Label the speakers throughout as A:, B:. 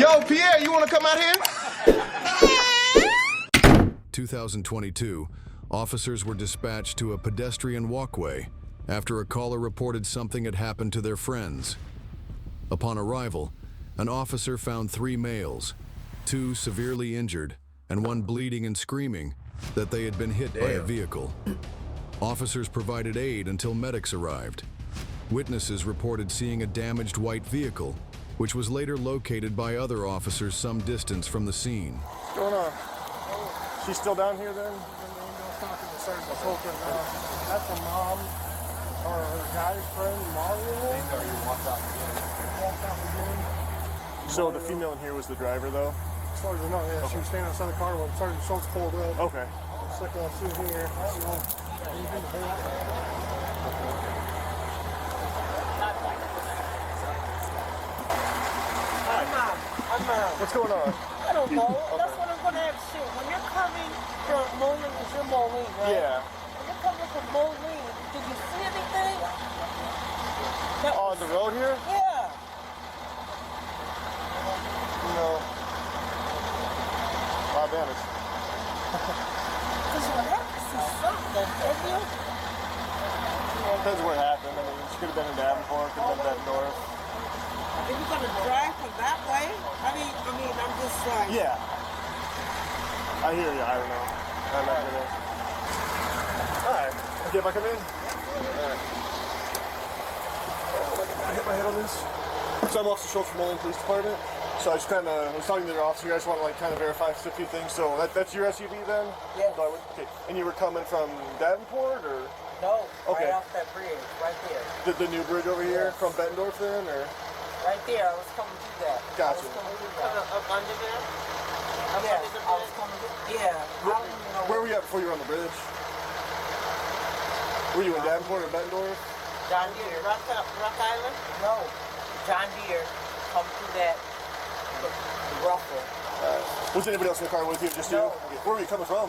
A: Yo, Pierre, you want to come out here?
B: 2022, officers were dispatched to a pedestrian walkway after a caller reported something had happened to their friends. Upon arrival, an officer found 3 males, 2 severely injured and 1 bleeding and screaming that they had been hit by a vehicle. Officers provided aid until medics arrived. Witnesses reported seeing a damaged white vehicle, which was later located by other officers some distance from the scene.
C: What's going on? She's still down here then?
D: That's a mom or her guy's friend, Mario.
C: So the female in here was the driver though?
D: As far as I know, yeah. Okay. She was standing outside the car when Sergeant Schultz pulled up.
C: Okay.
D: It's like I see here.
C: What's going on?
E: I don't know. That's what I'm going to ask you. When you're coming from Moline, because you're Moline, right?
C: Yeah.
E: When you're coming from Moline, did you see anything?
C: On the road here?
E: Yeah.
C: No. Wow, damage.
E: Because you would have to see something, didn't you?
C: Depends where it happened. I mean, she could have been in Davenport, could have been back north.
E: If you're going to drive from that way, I mean, I'm just like...
C: Yeah. I hear you. I don't know. I'm not gonna... Alright. Okay, if I come in? Alright. I hit my head on this. So I'm Officer Schultz from Moline Police Department. So I just kind of was talking to their officer. I just want to like kind of verify a few things. So that's your SUV then?
E: Yes.
C: So okay. And you were coming from Davenport or?
E: No,
C: okay.
E: Right off that bridge, right there.
C: The new bridge over here from Bettendorf then, or?
E: Right there, I was coming to that.
C: Gotcha.
E: I was coming to that.
F: Up under there?
E: Yeah, I was coming to, yeah.
C: Where were you at before you were on the bridge? Were you in Davenport or Bettendorf?
E: John Deere.
F: Rock Island?
E: No, John Deere, come to that ruffle.
C: Was anybody else in the car with you? Just you?
E: No.
C: Okay. Where were you coming from?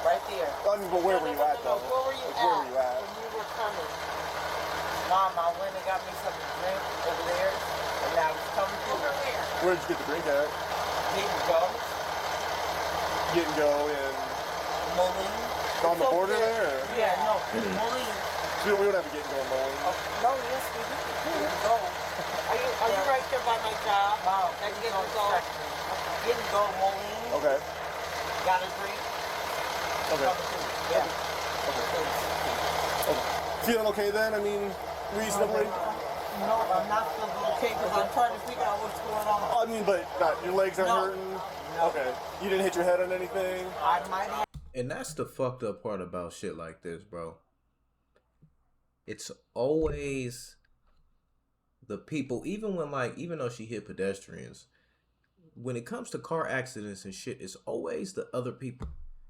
E: Right there.
C: I mean, but where were you at though?
E: Where were you
C: like,
E: at?
C: Where were you at?
E: When you were coming. Mom, I went and got me something to drink over there, and I was coming to over there.
C: Where did you get the drink at?
E: Didn't go.
C: Didn't go in.
E: Moline.
C: On the border there? Or?
E: Yeah, no, Moline.
C: We don't have a get going Moline.
E: No, yes, we didn't go.
F: Are you right there by my job?
E: Wow.
F: That didn't go.
E: Didn't go Moline.
C: Okay.
E: Got a drink.
C: Okay.
E: Yeah.
C: Okay. Feeling okay then? I mean, reasonably?
E: No, I'm not feeling okay because I'm trying to figure out what's going on.
C: I mean, but not, your legs aren't hurting?
E: No.
C: Okay. You didn't hit your head on anything?
E: I might have.
G: And that's the fucked up part about shit like this, bro. It's always the people, even though she hit pedestrians, when it comes to car accidents and shit, it's always the other people.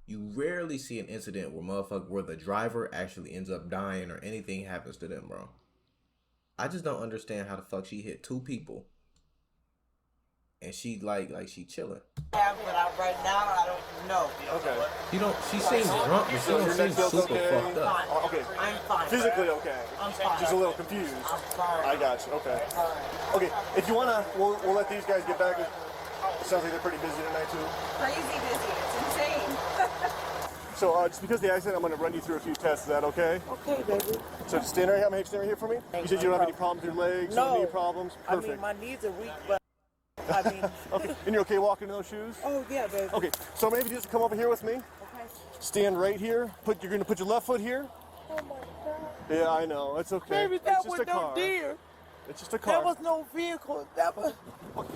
G: You rarely see an incident where the driver actually ends up dying or anything happens to them, bro. I just don't understand how the fuck she hit 2 people. And she like she chilling.
E: Yeah, but right now I don't know.
C: Okay.
G: She seems drunk, but she don't seem super fucked up.
C: Oh, okay.
E: I'm fine.
C: Physically okay.
E: I'm fine.
C: Just a little confused.
E: I'm sorry.
C: I got you. Okay. Okay. If you wanna, we'll let these guys get back. It sounds like they're pretty busy tonight too.
F: Crazy busy. It's insane.
C: So just because of the accident, I'm gonna run you through a few tests. Is that okay?
E: Okay, baby.
C: So just stand right here. Stand right here for me. You said you don't have any problems with your legs?
E: No.
C: Knee problems? Perfect.
E: I mean, my knees are weak, but I mean.
C: Okay. And you're okay walking in those shoes?
E: Oh yeah, baby.
C: Okay. So maybe just come over here with me.
E: Okay.
C: Stand right here. You're gonna put your left foot here.
E: Oh my God.
C: Yeah, I know. It's okay.
E: Baby, that
C: it's just
E: was
C: a car.
E: no deer.
C: It's just a car.
E: That was no vehicle. That was.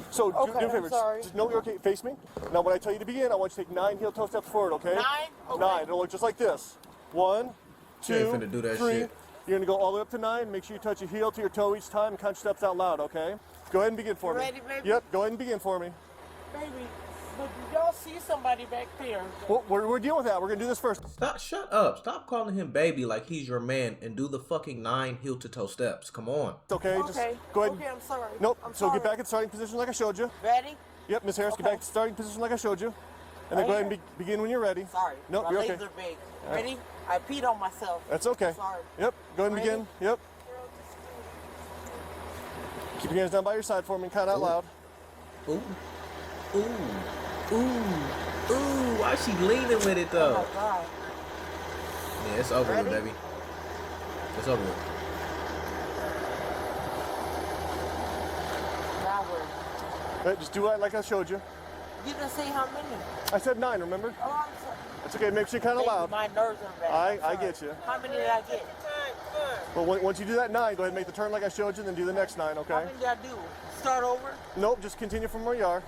C: So
E: Okay,
C: do me a favor.
E: I'm sorry.
C: Just know you're okay. Face me. Now, when I tell you to begin, I want you to take 9 heel-toe steps forward. Okay?
E: 9? Okay.
C: 9. It'll look just like this. 1, 2,
G: You ain't finna do that
C: 3.
G: shit.
C: You're gonna go all the way up to 9. Make sure you touch your heel to your toe each time and count your steps out loud. Okay? Go ahead and begin for me.
E: Ready, baby?
C: Yep. Go ahead and begin for me.
E: Baby, but did y'all see somebody back there?
C: Well, we're dealing with that. We're gonna do this first.
G: Shut up. Stop calling him baby like he's your man and do the fucking 9 heel-to-toe steps. Come on.
C: It's okay.
E: Okay.
C: Just go ahead.
E: Okay, I'm sorry.
C: Nope.
E: I'm
C: So
E: sorry.
C: get back in starting position like I showed you.
E: Ready?
C: Yep, Miss Harris, get
E: Okay.
C: back to starting position like I showed you. And then
E: Right
C: go ahead and
E: here.
C: begin when you're ready.
E: Sorry.
C: Nope,
E: My
C: you're
E: legs
C: okay.
E: are big. Ready? I peed on myself.
C: That's okay.
E: Sorry.
C: Yep, go ahead and
E: Ready?
C: begin. Yep. Keep your hands down by your side for me and count out loud.
G: Ooh. Ooh. Ooh. Why she leaning with it though?
E: Oh my God.
G: Yeah, it's over with,
E: Ready?
G: baby. It's over with.
E: Now we're.
C: Right, just do it like I showed you.
E: You didn't say how many.
C: I said 9, remember?
E: Oh, I'm sorry.
C: It's okay, it makes you kind of
E: Baby,
C: loud.
E: my nerves are bad.
C: I get you.
E: How many did I get?
C: But once you do that 9, go ahead and make the turn like I showed you, then do the next 9,
E: How
C: okay?
E: many did I do? Start over?
C: Nope, just continue from where you are.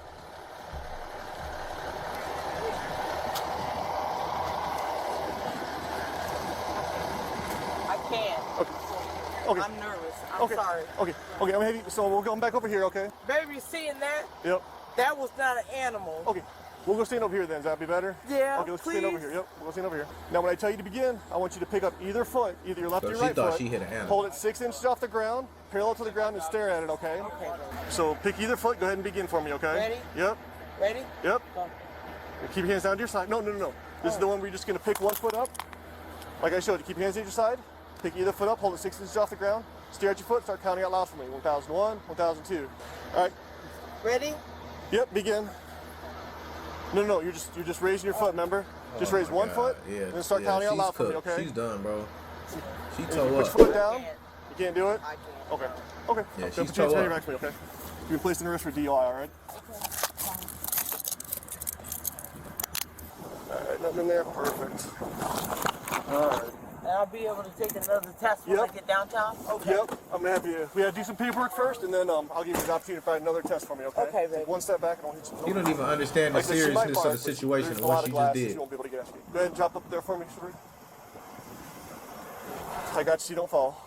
E: I can't.
C: Okay.
E: I'm nervous. I'm
C: Okay.
E: sorry.
C: Okay. I'm gonna have you, so we'll go back over here, okay?
E: Baby, seeing that?
C: Yep.
E: That was not an animal.
C: Okay. We'll go stand over here then. Does that be better?
E: Yeah,
C: Okay, let's stand over
E: please.
C: here. Yep, we'll go stand over here. Now, when I tell you to begin, I want you to pick up either foot, either your left
G: So
C: or your
G: she
C: right
G: thought
C: foot.
G: she hit an animal.
C: Hold it 6 inches off the ground, parallel to the ground, and stare at it, okay?
E: Okay, baby.
C: So pick either foot. Go ahead and begin for me, okay?
E: Ready?
C: Yep.
E: Ready?
C: Yep.
E: Go.
C: Keep your hands down to your side. No. This is the one where you're just gonna pick one foot up. Like I showed you. Keep your hands at your side. Pick either foot up. Hold it 6 inches off the ground. Stare at your foot. Start counting out loud for me. 1001, 1002. All right.
E: Ready?
C: Yep. Begin. No. You're just raising your foot. Remember? Just
G: Oh
C: raise
G: my
C: one
G: God.
C: foot.
G: Yeah,
C: And then start
G: yeah,
C: counting out
G: she's
C: loud for me.
G: cooked.
C: Okay.
G: She's done, bro. She
C: Put
G: toe
C: your
G: up.
C: foot down.
E: can't.
C: You can't do it.
E: I can't.
C: Okay. Okay.
G: Yeah,
C: Then
G: she's
C: put your hands
G: toe
C: behind your
G: up.
C: back for me. Okay. You're placed in arrest for DUI. All right. All right. Nothing in there. Perfect. All right.
E: And I'll be able to take another test when I
C: Yep.
E: get downtown? Okay.
C: Yep, I'm gonna have you. We gotta do some paperwork first, and then I'll give you the opportunity to find another test for me. Okay.
E: Okay, baby.
C: Take one step back, and I'll hit you.
G: You don't even understand the
C: Like I said, she might
G: seriousness of
C: bark,
G: the
C: but
G: situation
C: there's
G: of
C: a
G: what
C: lot
G: she
C: of
G: just
C: glasses.
G: did.
C: You won't be able to get at me. Go ahead and drop up there for me, Sheree. I got you. So you don't fall.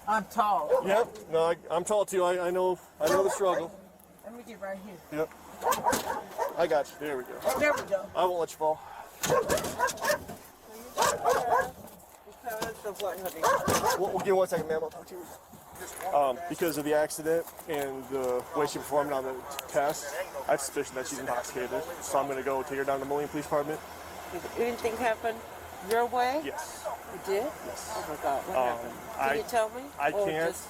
E: I'm tall.
C: Yep. No, I'm tall too. I know the struggle.
E: Let me get right here.
C: Yep. I got you. There we go.
E: There we go.
C: I won't let you fall.
E: Because of what, honey?
C: We'll give 1 second, ma'am. I'll talk to you. Because of the accident and the way she performed on the test, I have suspicion that she's intoxicated. So I'm going to go take her down to the Moline Police Department.
E: Did anything happen your way?
C: Yes.
E: You did?
C: Yes.
E: Oh my God, what happened? Can you tell me?
C: I
E: Or
C: can't.
E: just-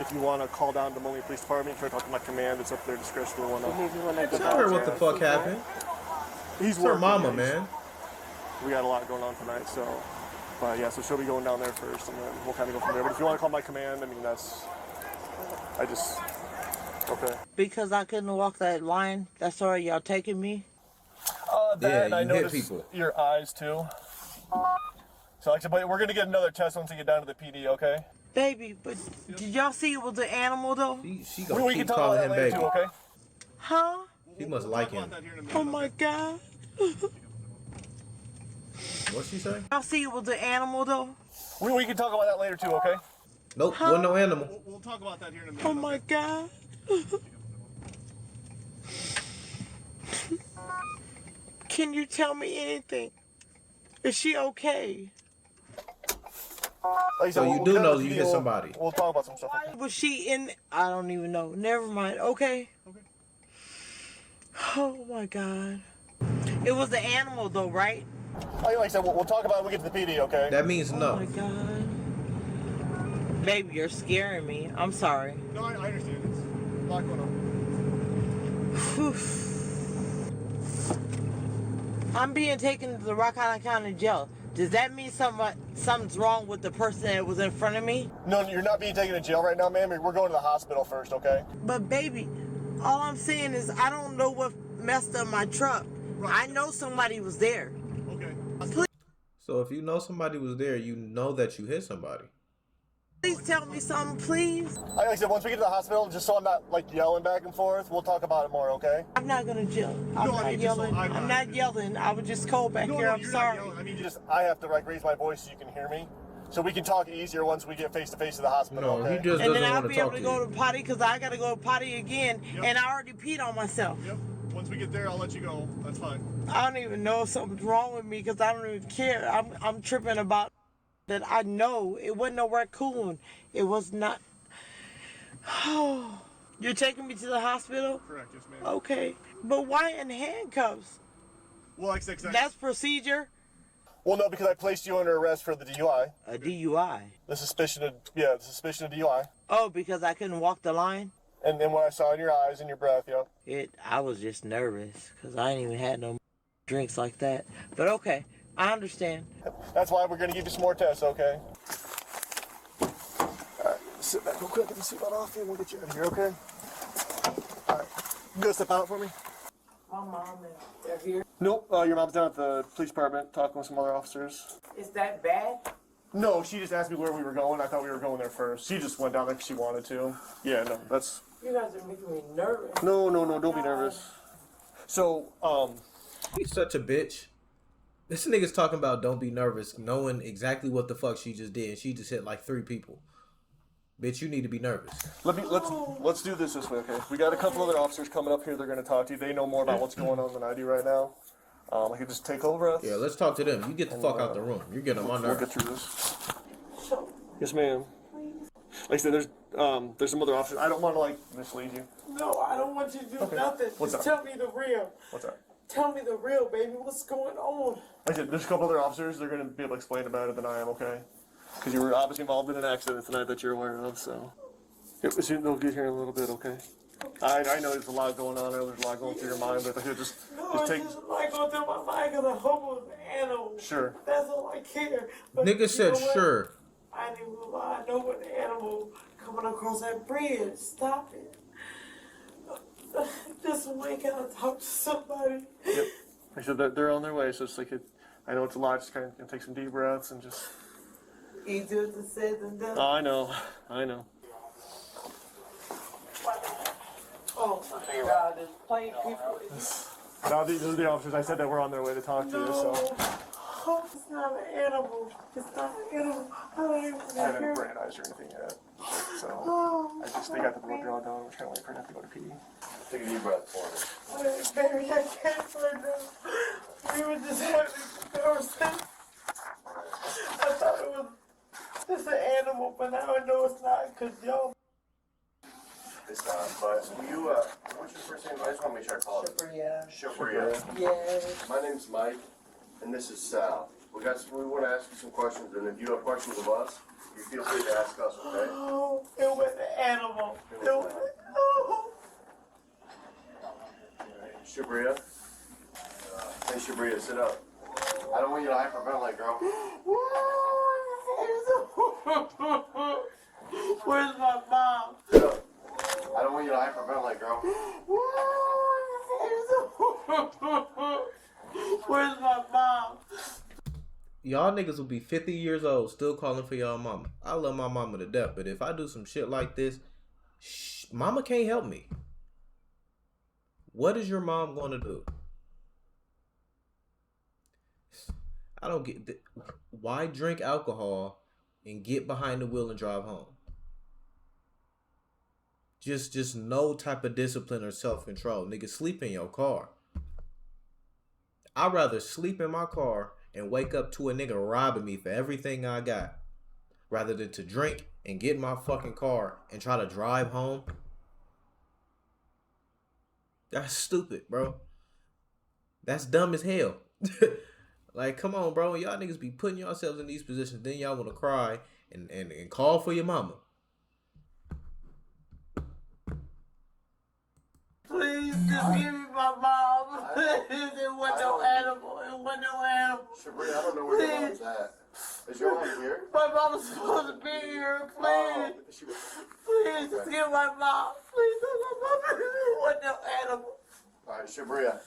C: If you want to call down to Moline Police Department, try to talk to my command. It's up to their discretion. They want to.
E: maybe when I get
G: Tell her
E: down
G: what the
E: there.
G: fuck happened.
C: He's
G: It's her
C: working,
G: mama,
C: yeah,
G: man.
C: We got a lot going on tonight, so. But yeah, so she'll be going down there first, and then we'll kind of go from there. But if you want to call my command, I mean, that's. I just. Okay.
E: Because I couldn't walk that line, that's all right, y'all taking me?
G: Yeah,
C: and I
G: you hit
C: noticed
G: people.
C: your eyes too. So like I said, but we're gonna get another test once we get down to the PD, okay?
E: Baby, but did y'all see it was an animal though?
G: She gonna
C: We
G: keep
C: can talk about
G: calling
C: that
G: him
C: later
G: baby.
C: too, okay?
E: Huh?
G: She must like him.
E: Oh my God.
G: What'd she say?
E: Y'all see it was an animal though?
C: We can talk about that later too, okay?
G: Nope, wasn't no animal.
C: We'll talk about that here in a minute.
E: Oh my God. Can you tell me anything? Is she okay?
C: Like I said,
G: So you
C: we'll
G: do
C: get
G: know
C: on the
G: you
C: PD,
G: hit
C: we'll-
G: somebody.
C: We'll talk about some stuff. Okay?
E: Was she in? I don't even know. Never mind. Okay. Oh my God. It was the animal though, right?
C: Like I said, we'll talk about it when we get to the PD, okay?
G: That means
E: Oh
G: no.
E: my God. Baby, you're scaring me. I'm sorry.
C: No, I understand. It's a lot going on.
E: Whew. I'm being taken to the Rock Island County Jail. Does that mean something's wrong with the person that was in front of me?
C: No, you're not being taken to jail right now, ma'am. We're going to the hospital first, okay?
E: But baby, all I'm saying is I don't know what messed up my truck. I know somebody was there.
C: Okay.
G: So if you know somebody was there, you know that you hit somebody.
E: Please tell me something, please.
C: Like I said, once we get to the hospital, just so I'm not like yelling back and forth, we'll talk about it more, okay?
E: I'm not gonna yell. I'm not yelling. I'm not yelling. I was just cold back here. I'm sorry.
C: I mean, I have to like raise my voice so you can hear me, so we can talk easier once we get face to face to the hospital.
G: No,
C: okay?
G: he just
E: And
G: doesn't
E: then I'll
G: want to
E: be able
G: talk
E: to
G: to
E: go
G: you.
E: to potty because I gotta go to potty again,
C: Yep.
E: and I already peed on myself.
C: Yep. Once we get there, I'll let you go. That's fine.
E: I don't even know if something's wrong with me because I don't even care. I'm tripping about that. I know it wasn't no raccoon. It was not. Oh, you're taking me to the hospital?
C: Correct, yes, ma'am.
E: Okay, but why in handcuffs?
C: Well, like I said,
E: That's procedure.
C: well, no, because I placed you under arrest for the DUI.
E: A DUI.
C: The suspicion of DUI.
E: Oh, because I couldn't walk the line.
C: And then what I saw in your eyes and your breath,
E: I was just nervous because I ain't even had no drinks like that. But okay, I understand.
C: That's why we're going to give you some more tests, okay? All right, sit back real quick, get the seatbelt off, and we'll get you out of here, okay? All right, you gonna step out for me?
F: My mom and they're here.
C: Nope, your mom's down at the police department talking with some other officers.
F: Is that bad?
C: No, she just asked me where we were going. I thought we were going there first. She just went down there because she wanted to. Yeah, no, that's...
F: You guys are making me nervous.
C: No, don't be nervous. So,
G: He's such a bitch. This nigga's talking about don't be nervous, knowing exactly what the fuck she just did. She just hit like 3 people. Bitch, you need to be nervous.
C: let's do this way, okay? We got a couple other officers coming up here. They're going to talk to you. They know more about what's going on than I do right now. I can just take over.
G: Yeah, let's talk to them. You get the fuck out the room. You're getting on my
C: We'll
G: nerves.
C: get through this. Yes, ma'am. Like I said, there's some other officers. I don't want to mislead you.
E: No, I don't want you to do nothing.
C: What's
E: Just
C: up?
E: tell me the real.
C: What's that?
E: Tell me the real, baby. What's going on?
C: Like I said, there's a couple other officers. They're going to be able to explain about it than I am, okay? Because you were obviously involved in an accident tonight that you're aware of, so. They'll get here in a little bit, okay? I know there's a lot going on. I know there's a lot going through your mind, but if you just take...
E: It's just like going through my mind because I hope it was an animal.
C: Sure.
E: That's all I care. But
G: Nigga said
E: know what?
G: sure.
E: I didn't even lie. I know what animal coming across that bridge. Stop it. Just when can I talk to somebody?
C: Yep. Like I said, they're on their way, so it's like I know it's a lot. Just kind of take some deep breaths and just...
E: Easier to say than done.
C: I know.
E: Oh my God, there's plenty of people.
C: Now these are the officers I said that were on their way to talk to you, so...
E: Oh, it's not an animal. It's not an animal. I don't even
C: I
E: want to
C: haven't
E: hear.
C: brandized or anything yet. So, they got the blood draw done. We're kind of waiting for him to go to pee.
A: Take a deep breath for me.
E: Baby, I can't right now. We were just having a conversation. I thought it was just an animal, but now I know it's not because y'all.
A: It's not, but you, what's your first name? I just want to make sure I call it. Shibria.
E: Yes.
A: My name's Mike, and this is Sal. We want to ask you some questions, and if you have questions of us, you feel free to ask us, okay?
E: Oh, it was an animal. It was. Oh.
A: Shibria. Hey, Shibria, sit up. I don't want you to hyperventilate, girl.
E: Where's my mom?
A: Sit up. I don't want you to hyperventilate, girl.
E: Where's my mom?
G: Y'all niggas will be 50 years old still calling for y'all mama. I love my mama to death, but if I do some shit like this, mama can't help me. What is your mom going to do? I don't get why drink alcohol and get behind the wheel and drive home. Just no type of discipline or self-control. Nigga, sleep in your car. I'd rather sleep in my car and wake up to a nigga robbing me for everything I got, rather than to drink and get in my fucking car and try to drive home. That's stupid, bro. That's dumb as hell. Like, come on, bro. Y'all niggas be putting yourselves in these positions, then y'all want to cry and call for your mama.
E: Please just give me my mom. It wasn't no animal. It wasn't no animal.
A: Shibria, I don't know where your mom's at. Is your mom here?
E: My mom's supposed to be here. Please. Please, just give my mom. Please, my mom. It wasn't no animal.
A: All right, Shibria.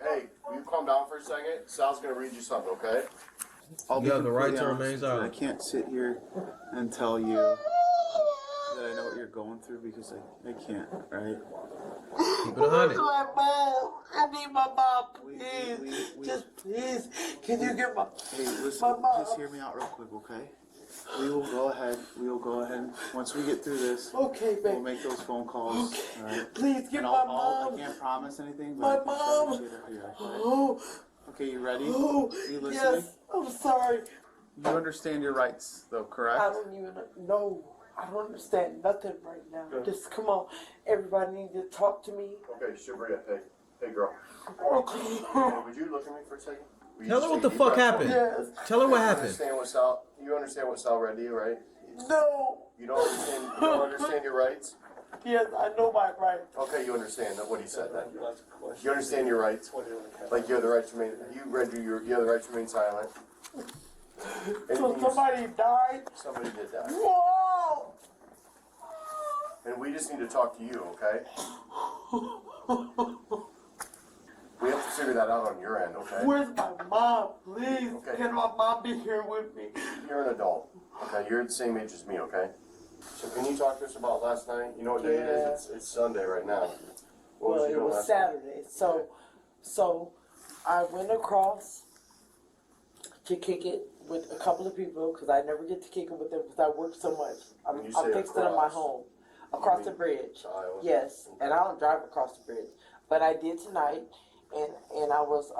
A: Hey, will you calm down for a second? Sal's going to read you something, okay?
G: You have the right to
H: completely
G: remain
H: honest with you. I
G: silent.
H: can't sit here and tell you that I know what you're going through because I can't, right?
G: Keep it 100.
E: My mom. I need my mom. Please.
H: We-
E: Just please. Can you get my...
H: Hey, listen,
E: My mom.
H: just hear me out real quick, okay? We will go ahead. Once we get through this,
E: Okay,
H: we'll
E: babe.
H: make those phone calls, all right?
E: Please get
H: And
E: my mom.
H: I can't promise anything,
E: My
H: but I can
E: mom.
H: try to get her here, okay?
E: Oh,
H: Okay, you ready?
E: oh,
H: You listening?
E: yes. I'm sorry.
H: You understand your rights, though, correct?
E: I don't even know. I don't understand nothing right now. Just come on. Everybody needs to talk to me.
A: Okay, Shibria, hey, girl.
E: Okay.
A: Hey, would you look at me for a second? Will you
G: Tell
A: just
G: her what
A: take
G: the
A: a deep
G: fuck
A: breath for me?
G: happened.
E: Yes.
G: Tell her what
A: You
G: happened.
A: understand what Sal read to you, right?
E: No.
A: You don't understand your rights?
E: Yes, I know my rights.
A: Okay, you understand what he said then. You understand your rights. Like you have the right to remain. You have the right to remain silent.
E: So somebody died.
A: Somebody did that.
E: Whoa!
A: And we just need to talk to you, okay? We have to figure that out on your end, okay?
E: Where's my mom? Please,
A: Okay.
E: can my mom be here with me?
A: You're an adult, okay? You're the same age as me, okay? So can you talk to us about last night? You know what day it is? It's Sunday right now. What
E: Well,
A: you
E: it
A: doing
E: was
A: last night?
E: Saturday. So I went across to kick it with a couple of people because I never get to kick it with them because I work so much.
A: When you
E: I'm
A: say
E: fixed it in my
A: across,
E: home. Across
A: you
E: the
A: mean
E: bridge.
A: to Iowa?
E: Yes. And I don't drive across the bridge. But I did tonight and I was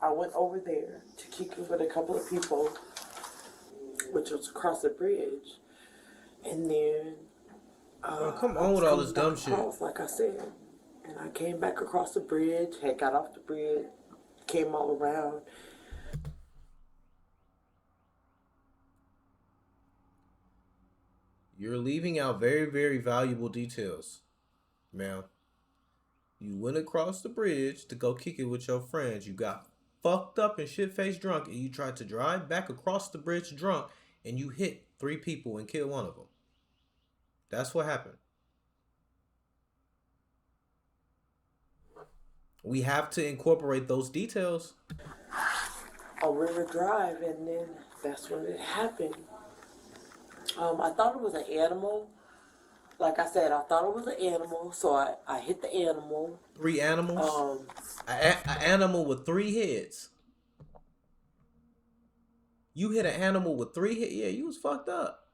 E: I went over there to kick it with a couple of people, which was across the bridge. And then
G: come on with all this dumb shit.
E: across, like I said. And I came back across the bridge, had got off the bridge, came all around.
G: You're leaving out very, very valuable details, ma'am. You went across the bridge to go kick it with your friends. You got fucked up and shit-faced drunk, and you tried to drive back across the bridge drunk, and you hit 3 people and killed one of them. That's what happened. We have to incorporate those details.
E: On River Drive, and then that's when it happened. I thought it was an animal. Like I said, I thought it was an animal, so I hit the animal.
G: 3 animals? An animal with 3 heads. You hit an animal with 3 heads? Yeah, you was fucked up.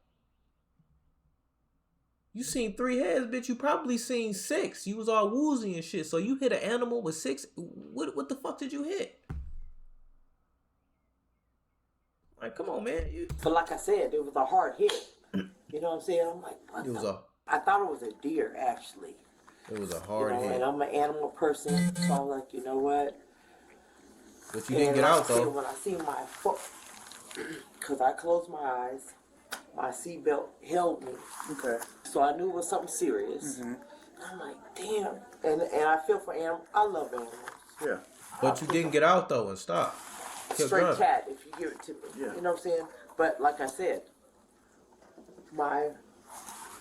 G: You seen 3 heads, bitch. You probably seen 6. You was all woozy and shit. So you hit an animal with 6. What the fuck did you hit? Like, come on, man.
E: But like I said, it was a hard hit. You know what I'm saying? I'm like, what? I thought it was a deer, actually.
G: It was a hard hit.
E: And I'm an animal person, so I'm like, you know what?
G: But you didn't get out, though.
E: When I see my foot, because I closed my eyes, my seatbelt held me.
H: Okay.
E: So I knew it was something serious.
H: Mm-hmm.
E: I'm like, damn. And I feel for animals. I love animals.
H: Yeah.
G: But you didn't get out, though, and stop. Kept
E: Straight
G: driving.
E: cat, if you give it to me.
H: Yeah.
E: You know what I'm saying? But like I said,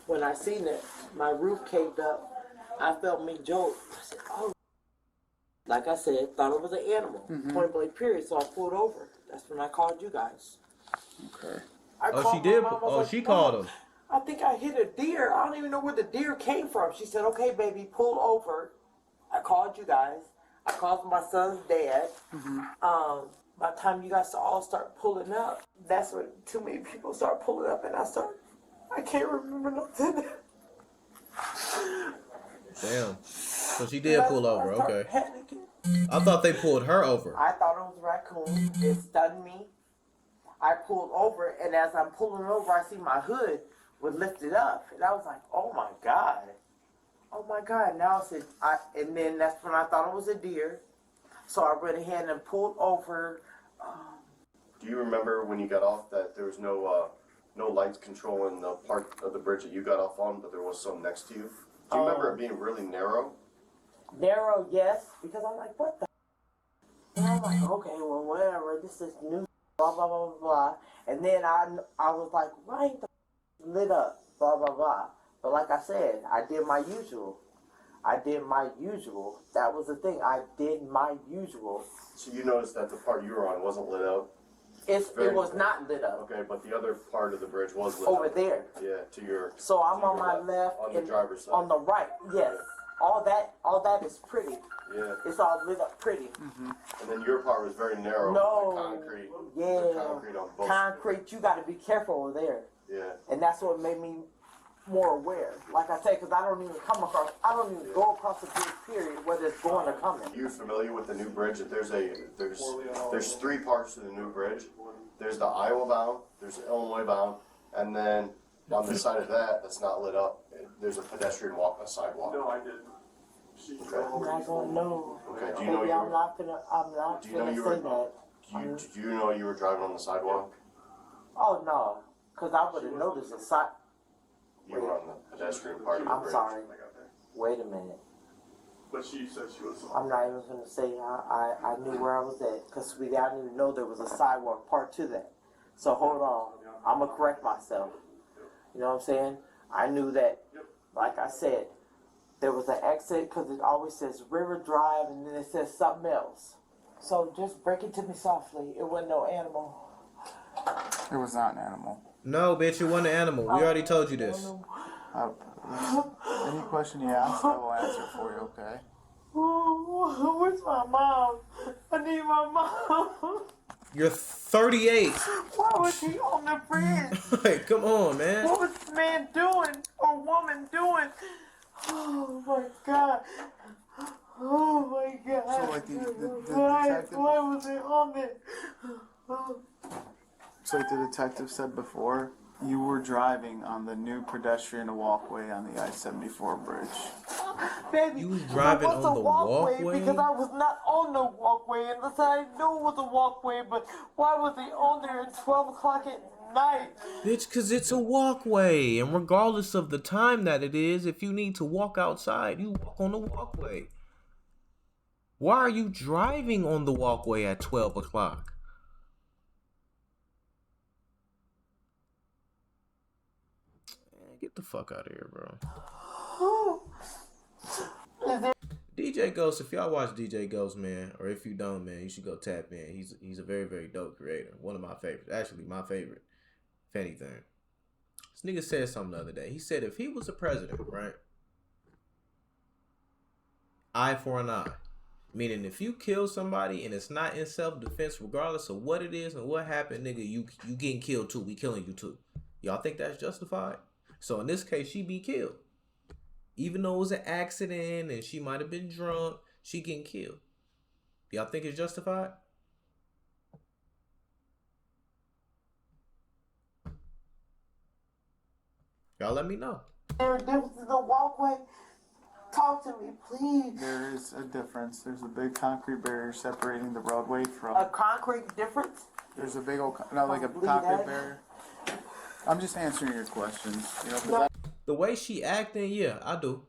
E: when I seen it, my roof caved up. I felt me jolt. I said, oh. Like I said, thought it was an animal. Point blank period. So I pulled over. That's when I called you guys.
H: Okay.
G: Oh, she did? Oh, she called him.
E: I think I hit a deer. I don't even know where the deer came from. She said, okay, baby, pull over. I called you guys. I called my son's dad. By the time you guys all start pulling up, that's when too many people start pulling up, and I can't remember nothing.
G: Damn. So she did pull over,
E: I started
G: okay.
E: panicking.
G: I thought they pulled her over.
E: I thought it was a raccoon. It stunned me. I pulled over, and as I'm pulling over, I see my hood was lifted up, and I was like, "Oh my god, oh my god!" Now I said, and then that's when I thought it was a deer. So I went ahead and pulled over.
A: Do you remember when you got off that there was no lights controlling the part of the bridge that you got off on, but there was some next to you? Do you remember it being really narrow?
E: Narrow, yes, because I'm like, what the? And I'm like, okay, well, whatever. This is new. Blah blah blah blah blah. And then I was like, why ain't the lit up? Blah blah blah. But like I said, I did my usual. That was the thing. I did my usual.
A: So you noticed that the part you were on wasn't lit up?
E: It was not lit up.
A: Okay, but the other part of the bridge was lit
E: Over
A: up.
E: there.
A: Yeah, to your.
E: So I'm
A: to
E: on
A: your
E: my left.
A: On the
E: and
A: driver's side.
E: on the right, yes. All that is pretty.
A: Yeah.
E: It's all lit up pretty.
A: And then your part was very narrow.
E: No.
A: The concrete.
E: Yeah.
A: The concrete on both.
E: Concrete, you got to be careful over there.
A: Yeah.
E: And that's what made me more aware. Like I say, because I don't even go across the bridge, period, whether it's going or coming.
A: Are you familiar with the new bridge? That there's 3 parts to the new bridge. There's the Iowa bound, there's the Illinois bound, and then on the side of that's not lit up. There's a pedestrian sidewalk.
C: No, I didn't.
A: Okay.
E: I'm not gonna know.
A: Okay. Do you know
E: Maybe
A: you
E: I'm
A: were?
E: not gonna
A: Do you know
E: say
A: you were?
E: that.
A: Do you know you were driving on the sidewalk?
E: Oh no, because I would have noticed the side.
A: You were on the pedestrian part of the
F: I'm
A: bridge.
F: sorry. Wait a minute.
C: But she said she was.
F: I'm not even going to say I knew where I was at. Because, sweetie, I didn't even know there was a sidewalk part to that. So hold on. I'm going to correct myself. You know what I'm saying? I knew that, like I said, there was an exit because it always says River Drive and then it says something else. So just break it to me softly. It wasn't no animal.
H: It was not an animal.
G: No, bitch, it wasn't an animal. We already told you this.
H: Any question you ask, I will answer for you, okay?
F: Oh, where's my mom? I need my mom.
G: You're 38.
F: Why was he on the bridge?
G: Like, come on, man.
F: What was this man doing or woman doing? Oh my God. Oh my God.
H: So, like, the
F: why
H: detective...
F: was it on there?
H: So like the detective said before, you were driving on the new pedestrian walkway on the I-74 bridge.
F: Baby,
G: You was driving
F: there was
G: on
F: a
G: the
F: walkway
G: walkway?
F: because I was not on the walkway, and listen, I knew it was a walkway, but why was he on there at 12 o'clock at night?
G: Bitch, because it's a walkway. And regardless of the time that it is, if you need to walk outside, you walk on the walkway. Why are you driving on the walkway at 12 o'clock? Get the fuck out of here, bro. DJ Ghost, if y'all watch DJ Ghost, man, or if you don't, man, you should go tap in. He's a very, very dope creator. One of my favorites. Actually, my favorite. If anything. This nigga said something the other day. He said if he was a president, right? Eye for an eye. Meaning if you kill somebody and it's not in self-defense, regardless of what it is and what happened, nigga, you getting killed too. We killing you too. Y'all think that's justified? So in this case, she be killed. Even though it was an accident and she might have been drunk, she getting killed. Y'all think it's justified? Y'all let me know.
F: There is no walkway. Talk to me, please.
H: There is a difference. There's a big concrete barrier separating the roadway from...
F: A concrete difference?
H: There's a big old... No, like a concrete barrier. I'm just answering your questions. You know, 'cause
G: The way she acting, yeah, I do.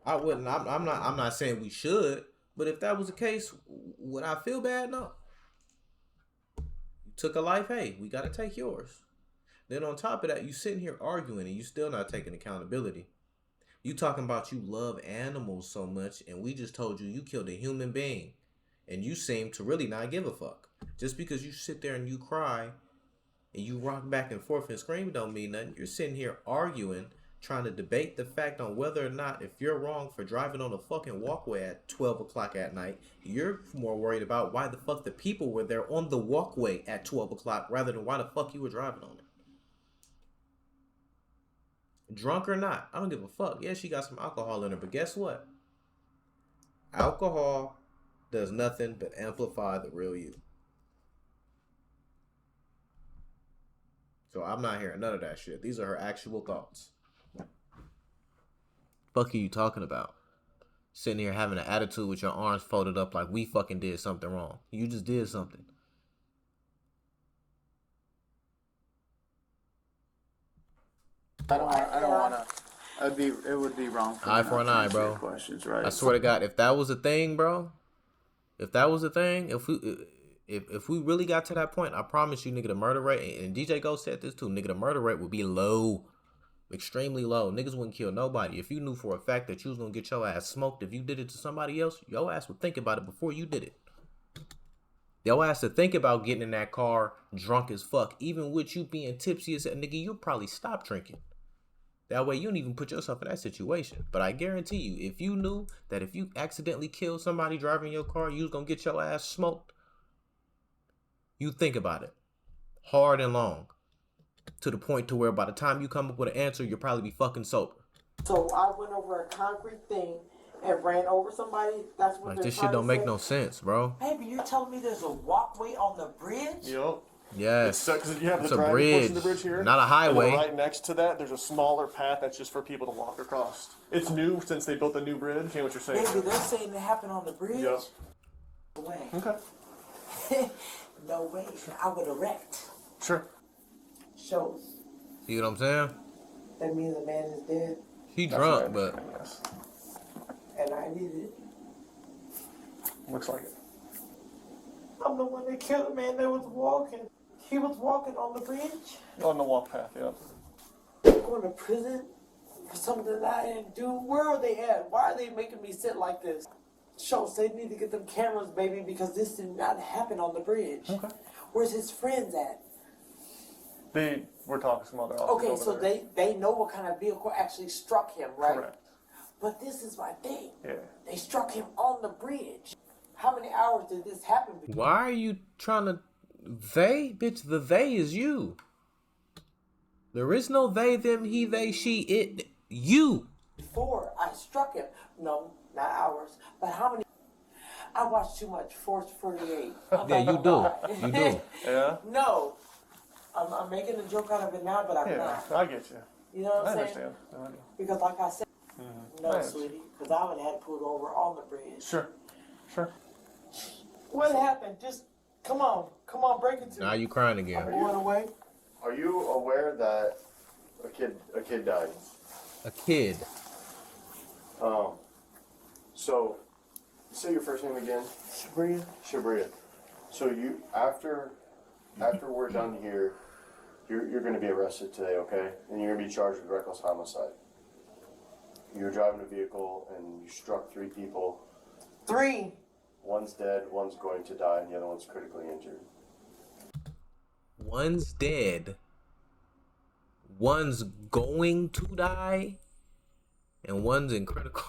G: I wouldn't. I'm not saying we should, but if that was the case, would I feel bad? No. You took a life. Hey, we gotta take yours. Then on top of that, you sitting here arguing and you still not taking accountability. You talking about you love animals so much, and we just told you killed a human being, and you seem to really not give a fuck. Just because you sit there and you cry and you rock back and forth and scream don't mean nothing. You're sitting here arguing, trying to debate the fact on whether or not if you're wrong for driving on a fucking walkway at 12 o'clock at night. You're more worried about why the fuck the people were there on the walkway at 12 o'clock rather than why the fuck you were driving on it. Drunk or not, I don't give a fuck. Yeah, she got some alcohol in her, but guess what? Alcohol does nothing but amplify the real you. So I'm not hearing none of that shit. These are her actual thoughts. Fuck are you talking about? Sitting here having an attitude with your arms folded up like we fucking did something wrong. You just did something.
H: I don't want to. It would be wrong for me
G: Eye for an
H: not to
G: eye,
H: answer
G: bro.
H: your questions, right?
G: I swear to God, if that was a thing, bro. If that was a thing, if we really got to that point, I promise you, nigga, the murder rate, and DJ Ghost said this too, nigga, the murder rate would be low. Extremely low. Niggas wouldn't kill nobody. If you knew for a fact that you was gonna get your ass smoked if you did it to somebody else, your ass would think about it before you did it. Your ass to think about getting in that car drunk as fuck. Even with you being tipsy as a nigga, you'll probably stop drinking. That way you don't even put yourself in that situation. But I guarantee you, if you knew that if you accidentally killed somebody driving your car, you was gonna get your ass smoked, you think about it. Hard and long. To the point to where by the time you come up with an answer, you'll probably be fucking sober.
F: So I went over a concrete thing and ran over somebody? That's what
G: Like,
F: they're
G: this shit
F: trying
G: don't
F: to
G: make
F: say?
G: no sense, bro.
F: Baby, you're telling me there's a walkway on the bridge?
C: Yep.
G: Yes.
C: Because you have
G: It's
C: the
G: a
C: driving
G: bridge,
C: portion of the bridge here.
G: not a
C: and
G: highway.
C: then right next to that, there's a smaller path that's just for people to walk across. It's new since they built the new bridge. Hear what you're saying?
F: Baby, they're saying it happened on the bridge?
C: Yep.
F: No way.
C: Okay.
F: No way. I would have wrecked.
C: Sure.
F: Shows.
G: You know what I'm saying?
E: That means the man is dead,
G: He
C: That's
G: drunk,
C: right.
G: but
C: Yes.
E: and I need it.
C: Looks like it.
E: I'm the one that killed the man that was walking. He was walking on the bridge.
C: On the walk path, yeah.
E: Going to prison for something that I didn't do. Where are they at? Why are they making me sit like this? Schultz, they need to get them cameras, baby, because this did not happen on the bridge.
C: Okay.
E: Where's his friends at?
C: We're talking some other officers
E: Okay,
C: over
E: so
C: there.
E: they know what kind of vehicle actually struck him, right?
C: Correct.
E: But this is my thing.
C: Yeah.
E: They struck him on the bridge. How many hours did this happen?
G: why are you trying to they? Bitch, the they is you. There is no they, them, he, they, she, it. You.
E: Before I struck him. No, not hours. But how many? I watched too much Force 48.
G: Yeah, you do. You do.
C: Yeah?
E: No. I'm making a joke out of it now, but I'm
C: Yeah,
E: not.
C: I get you.
E: You know what
C: I
E: I'm saying?
C: understand. No, I do.
E: Because like I said,
C: I
E: no,
C: understand.
E: sweetie, because I would have had pulled over on the bridge.
C: Sure. Sure.
E: What happened? Just come on, break it to
G: Now
E: me.
G: you crying again.
E: I'm going away.
A: Are you aware that a kid died?
G: A kid.
A: So, say your first name again.
E: Sabria.
A: Shabria. So you after we're done here, you're going to be arrested today, okay? And you're going to be charged with reckless homicide. You were driving a vehicle and you struck 3 people.
E: 3.
A: One's dead, one's going to die, and the other one's critically injured.
G: One's dead. One's going to die. And one's in critical.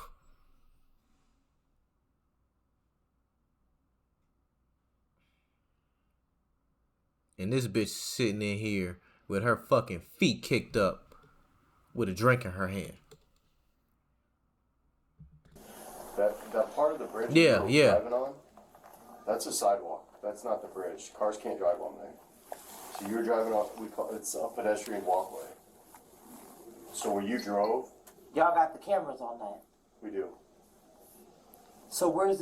G: And this bitch sitting in here with her fucking feet kicked up with a drink in her hand.
A: That part of the bridge
G: Yeah,
A: you were
G: yeah.
A: driving on, that's a sidewalk. That's not the bridge. Cars can't drive on there. So you were driving on, it's a pedestrian walkway. So where you drove,
F: Y'all got the cameras on that.
A: we do.
F: So where is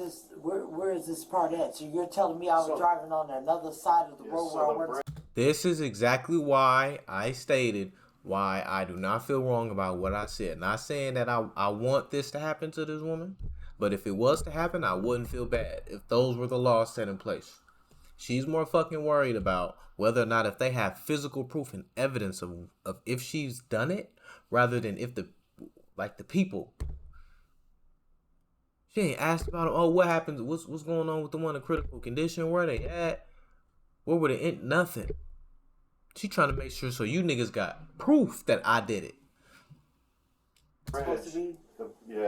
F: this part at? So you're telling me I was
A: So-
F: driving on another side of the road
A: So
F: where I
A: the
F: went
A: bridge,
G: This is exactly why I stated why I do not feel wrong about what I said. Not saying that I want this to happen to this woman, but if it was to happen, I wouldn't feel bad if those were the laws set in place. She's more fucking worried about whether or not if they have physical proof and evidence of if she's done it, rather than if the people. She ain't asked about, oh, what happens? What's going on with the one in critical condition? Where they at? Where were they in? Nothing. She trying to make sure so you niggas got proof that I did it.
E: Supposed to be.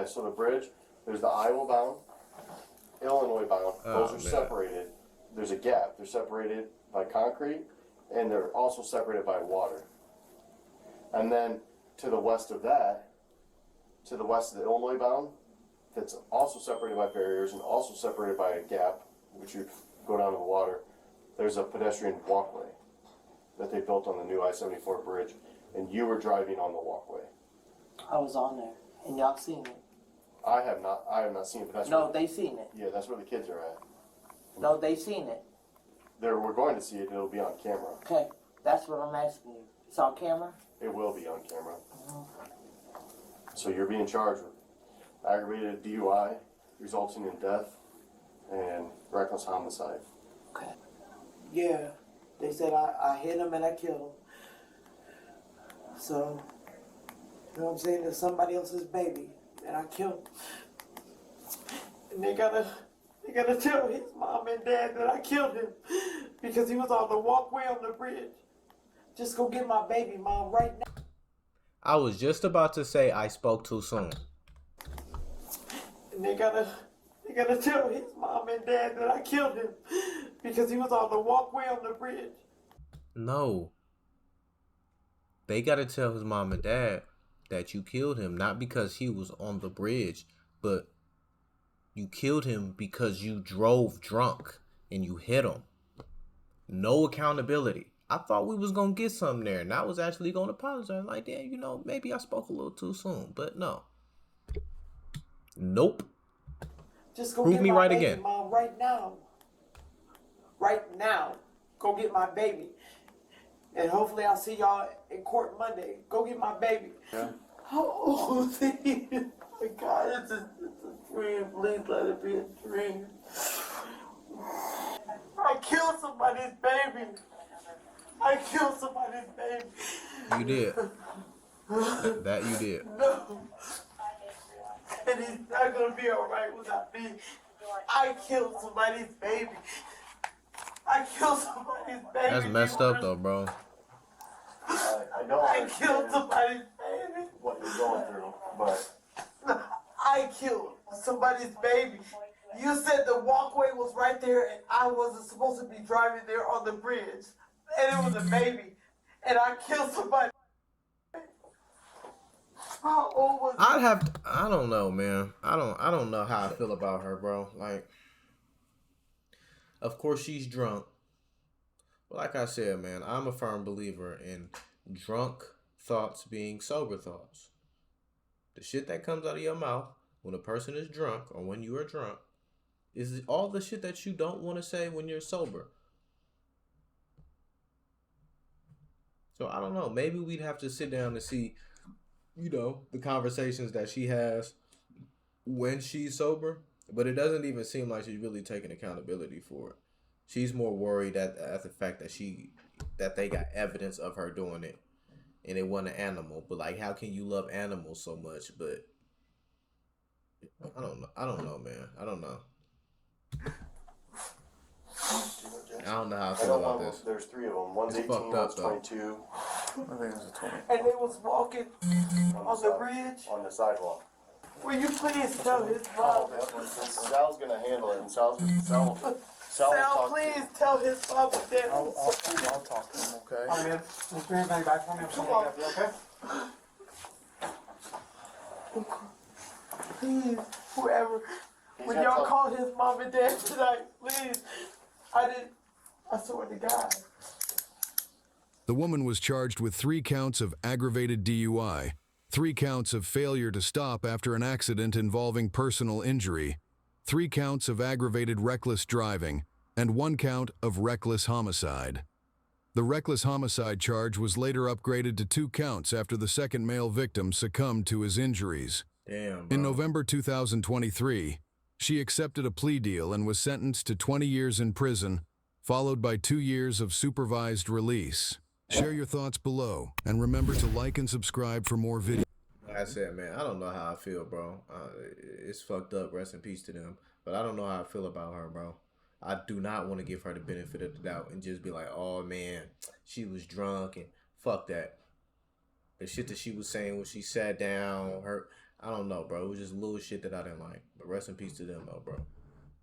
A: so the bridge, there's the Iowa bound, Illinois bound. Those are
G: man.
A: separated. There's a gap. They're separated by concrete, and they're also separated by water. And then to the west of that, to the west of the Illinois bound, that's also separated by barriers and also separated by a gap, which you go down to the water. There's a pedestrian walkway that they built on the new I-74 bridge, and you were driving on the walkway.
F: I was on there, and y'all seen it.
A: I have not seen it, but that's
F: No,
A: where,
F: they seen it.
A: yeah, that's where the kids are at.
F: No, they seen it.
A: We're going to see it. It'll be on camera.
F: Okay, that's what I'm asking you. It's on camera?
A: It will be on camera. So you're being charged with aggravated DUI, resulting in death, and reckless homicide.
F: Okay.
E: Yeah. They said I hit him and I killed him. So, you know what I'm saying? It's somebody else's baby and I killed him. And they gotta tell his mom and dad that I killed him because he was on the walkway on the bridge. Just go get my baby, Mom, right now.
G: I was just about to say I spoke too soon.
E: And they gotta tell his mom and dad that I killed him because he was on the walkway on the bridge.
G: No. They got to tell his mom and dad that you killed him, not because he was on the bridge, but you killed him because you drove drunk and you hit him. No accountability. I thought we was going to get something there, and I was actually going to apologize. Like, yeah, maybe I spoke a little too soon, but no. Nope.
E: Just go
G: Prove
E: get
G: me
E: my
G: right
E: baby,
G: again.
E: Mom, right now. Right now. Go get my baby.
F: And hopefully I'll see y'all in court Monday. Go get my baby.
H: Yeah.
F: How old is he? Oh my God, it's a dream. Please let it be a dream. I killed somebody's baby. I killed somebody's baby.
G: You did. That you did.
F: No. And he's not gonna be alright without me. I killed somebody's baby. I killed somebody's baby.
G: That's messed up though, bro.
A: I know
F: I killed somebody's baby.
A: what you're going through, but
F: I killed somebody's baby. You said the walkway was right there and I wasn't supposed to be driving there on the bridge. And it was a baby. And I killed somebody. How old was
G: I don't know, man. I don't know how I feel about her, bro. Like, of course she's drunk. But like I said, man, I'm a firm believer in drunk thoughts being sober thoughts. The shit that comes out of your mouth when a person is drunk or when you are drunk is all the shit that you don't want to say when you're sober. So I don't know. Maybe we'd have to sit down and see, you know, the conversations that she has when she's sober. But it doesn't even seem like she's really taking accountability for it. She's more worried at the fact that they got evidence of her doing it and it wasn't an animal. But like, how can you love animals so much? But I don't know, man. I don't know how I feel about this.
A: There's 3 of them. One's
G: It's
A: 18,
G: fucked up,
A: one's
G: though.
A: 22
H: I think it was a 20.
F: And they was walking on the bridge.
A: on the sidewalk.
F: Will you please tell his mom?
A: Sal's gonna handle it, and Sal will
F: Sal,
A: talk
F: please tell his mom that.
H: I'll talk to him, okay?
D: I'm in. Just bring everybody back for me. I'm
F: Come
D: sorry,
F: on.
D: okay?
F: Please, whoever. When y'all call his mom and dad tonight, please. I swear to God.
B: The woman was charged with 3 counts of aggravated DUI, 3 counts of failure to stop after an accident involving personal injury, 3 counts of aggravated reckless driving, and 1 count of reckless homicide. The reckless homicide charge was later upgraded to 2 counts after the second male victim succumbed to his injuries.
G: Damn, bro.
B: In November 2023, she accepted a plea deal and was sentenced to 20 years in prison, followed by 2 years of supervised release. Share your thoughts below, and remember to like and subscribe for more videos.
G: Like I said, man, I don't know how I feel, bro. It's fucked up. Rest in peace to them. But I don't know how I feel about her, bro. I do not want to give her the benefit of the doubt and just be like, oh, man, she was drunk and fuck that. The shit that she was saying when she sat down, I don't know, bro. It was just little shit that I didn't like. But rest in peace to them, though, bro.